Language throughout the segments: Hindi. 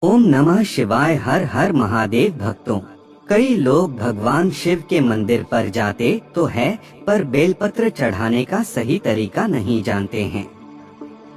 ओम नमः शिवाय। हर हर महादेव। भक्तों, कई लोग भगवान शिव के मंदिर पर जाते तो है, पर बेलपत्र चढ़ाने का सही तरीका नहीं जानते हैं,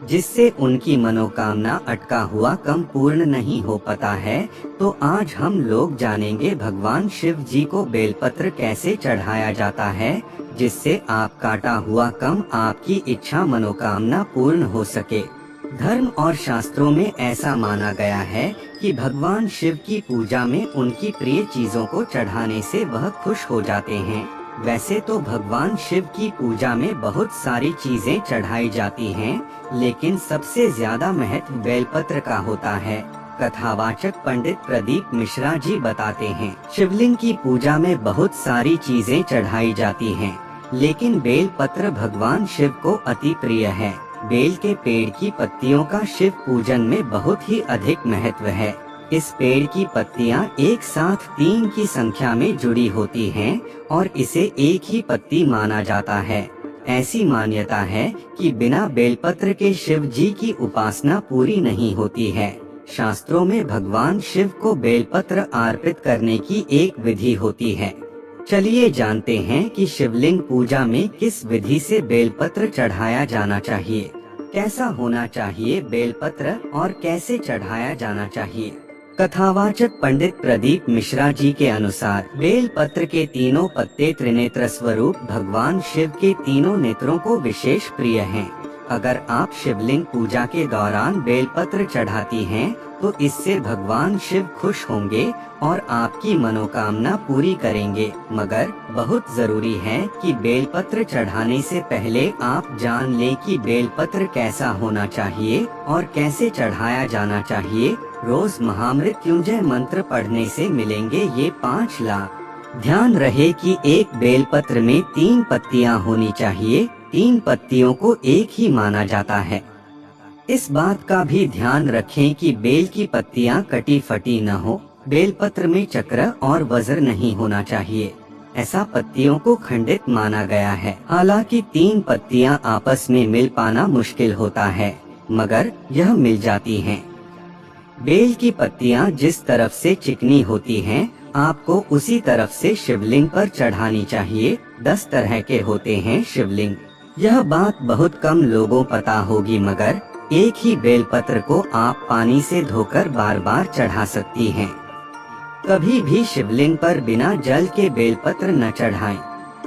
जिससे उनकी मनोकामना अटका हुआ कम पूर्ण नहीं हो पाता है। तो आज हम लोग जानेंगे भगवान शिव जी को बेलपत्र कैसे चढ़ाया जाता है, जिससे आप काटा हुआ कम आपकी इच्छा मनोकामना पूर्ण हो सके। धर्म और शास्त्रों में ऐसा माना गया है कि भगवान शिव की पूजा में उनकी प्रिय चीजों को चढ़ाने से वह खुश हो जाते हैं। वैसे तो भगवान शिव की पूजा में बहुत सारी चीजें चढ़ाई जाती हैं, लेकिन सबसे ज्यादा महत्व बेलपत्र का होता है। कथावाचक पंडित प्रदीप मिश्रा जी बताते हैं, शिवलिंग की पूजा में बहुत सारी चीजें चढ़ाई जाती हैं, लेकिन बेलपत्र भगवान शिव को अति प्रिय है। बेल के पेड़ की पत्तियों का शिव पूजन में बहुत ही अधिक महत्व है। इस पेड़ की पत्तियां एक साथ 3 की संख्या में जुड़ी होती हैं और इसे एक ही पत्ती माना जाता है। ऐसी मान्यता है कि बिना बेलपत्र के शिव जी की उपासना पूरी नहीं होती है। शास्त्रों में भगवान शिव को बेलपत्र अर्पित करने की एक विधि होती है। चलिए जानते हैं कि शिवलिंग पूजा में किस विधि से बेलपत्र चढ़ाया जाना चाहिए, कैसा होना चाहिए बेलपत्र और कैसे चढ़ाया जाना चाहिए। कथावाचक पंडित प्रदीप मिश्रा जी के अनुसार बेलपत्र के तीनों पत्ते त्रिनेत्र स्वरूप भगवान शिव के तीनों नेत्रों को विशेष प्रिय हैं। अगर आप शिवलिंग पूजा के दौरान बेलपत्र चढ़ाती हैं, तो इससे भगवान शिव खुश होंगे और आपकी मनोकामना पूरी करेंगे। मगर बहुत जरूरी है कि बेलपत्र चढ़ाने से पहले आप जान लें कि बेलपत्र कैसा होना चाहिए और कैसे चढ़ाया जाना चाहिए। रोज महामृत्युंजय मंत्र पढ़ने से मिलेंगे ये 5 लाभ। ध्यान रहे कि एक बेलपत्र में 3 पत्तियां होनी चाहिए। 3 पत्तियों को एक ही माना जाता है। इस बात का भी ध्यान रखें कि बेल की पत्तियां कटी फटी न हो। बेलपत्र में चक्र और वज्र नहीं होना चाहिए, ऐसा पत्तियों को खंडित माना गया है। हालांकि 3 पत्तियां आपस में मिल पाना मुश्किल होता है, मगर यह मिल जाती हैं। बेल की पत्तियां जिस तरफ से चिकनी होती हैं, आपको उसी तरफ से शिवलिंग पर चढ़ानी चाहिए। 10 तरह के होते हैं शिवलिंग। यह बात बहुत कम लोगों पता होगी, मगर एक ही बेलपत्र को आप पानी से धोकर बार बार चढ़ा सकती हैं। कभी भी शिवलिंग पर बिना जल के बेलपत्र न चढ़ाएं।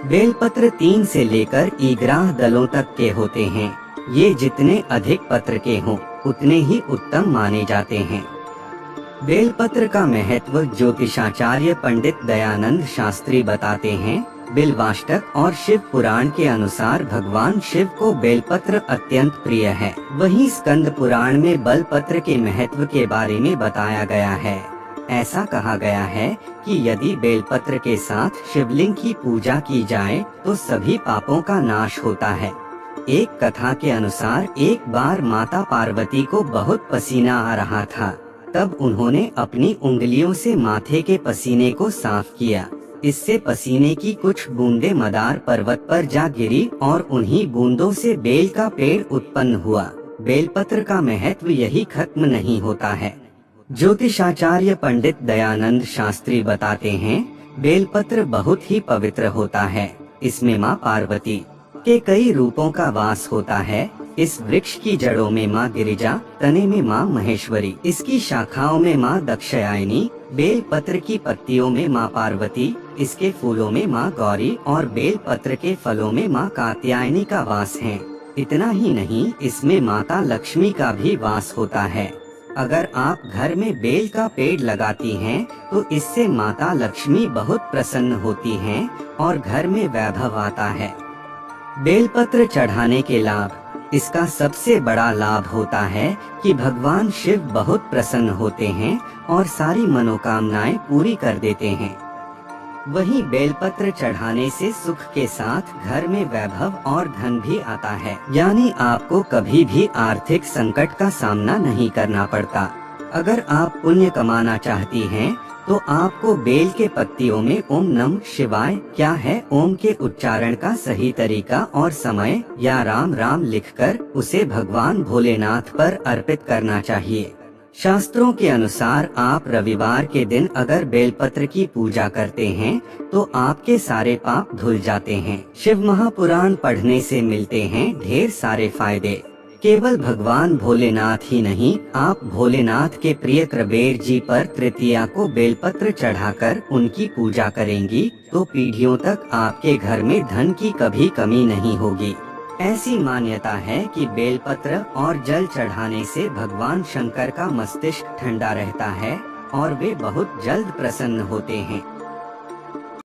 बेलपत्र 3 से लेकर 11 दलों तक के होते हैं। ये जितने अधिक पत्र के हों, उतने ही उत्तम माने जाते हैं। बेलपत्र का महत्व ज्योतिषाचार्य पंडित दयानंद शास्त्री बताते हैं। बिल्वाष्टक और शिव पुराण के अनुसार भगवान शिव को बेलपत्र अत्यंत प्रिय है। वहीं स्कंद पुराण में बेलपत्र के महत्व के बारे में बताया गया है। ऐसा कहा गया है कि यदि बेलपत्र के साथ शिवलिंग की पूजा की जाए तो सभी पापों का नाश होता है। एक कथा के अनुसार एक बार माता पार्वती को बहुत पसीना आ रहा था। तब उन्होंने अपनी उंगलियों से माथे के पसीने को साफ किया। इससे पसीने की कुछ बूंदें मदार पर्वत पर जा गिरी और उन्हीं बूंदों से बेल का पेड़ उत्पन्न हुआ। बेलपत्र का महत्व यही खत्म नहीं होता है। ज्योतिषाचार्य पंडित दयानंद शास्त्री बताते हैं, बेलपत्र बहुत ही पवित्र होता है। इसमें माँ पार्वती के कई रूपों का वास होता है। इस वृक्ष की जड़ों में माँ गिरिजा, तने में माँ महेश्वरी, इसकी शाखाओं में माँ दक्षायानी, बेल पत्र की पत्तियों में माँ पार्वती, इसके फूलों में माँ गौरी और बेल पत्र के फलों में माँ कात्यायनी का वास है। इतना ही नहीं, इसमें माता लक्ष्मी का भी वास होता है। अगर आप घर में बेल का पेड़ लगाती हैं, तो इससे माता लक्ष्मी बहुत प्रसन्न होती हैं और घर में वैभव आता है। बेलपत्र चढ़ाने के लाभ। इसका सबसे बड़ा लाभ होता है कि भगवान शिव बहुत प्रसन्न होते हैं और सारी मनोकामनाएं पूरी कर देते हैं। वहीं बेलपत्र चढ़ाने से सुख के साथ घर में वैभव और धन भी आता है, यानी आपको कभी भी आर्थिक संकट का सामना नहीं करना पड़ता। अगर आप पुण्य कमाना चाहती हैं, तो आपको बेल के पत्तियों में ओम नमः शिवाय क्या है ओम के उच्चारण का सही तरीका और समय या राम राम लिखकर उसे भगवान भोलेनाथ पर अर्पित करना चाहिए। शास्त्रों के अनुसार आप रविवार के दिन अगर बेलपत्र की पूजा करते हैं तो आपके सारे पाप धुल जाते हैं। शिव महापुराण पढ़ने से मिलते हैं ढेर सारे फायदे। केवल भगवान भोलेनाथ ही नहीं, आप भोलेनाथ के प्रिय कृबेर जी पर तृतीया को बेलपत्र चढ़ाकर उनकी पूजा करेंगी तो पीढ़ियों तक आपके घर में धन की कभी कमी नहीं होगी। ऐसी मान्यता है कि बेलपत्र और जल चढ़ाने से भगवान शंकर का मस्तिष्क ठंडा रहता है और वे बहुत जल्द प्रसन्न होते हैं।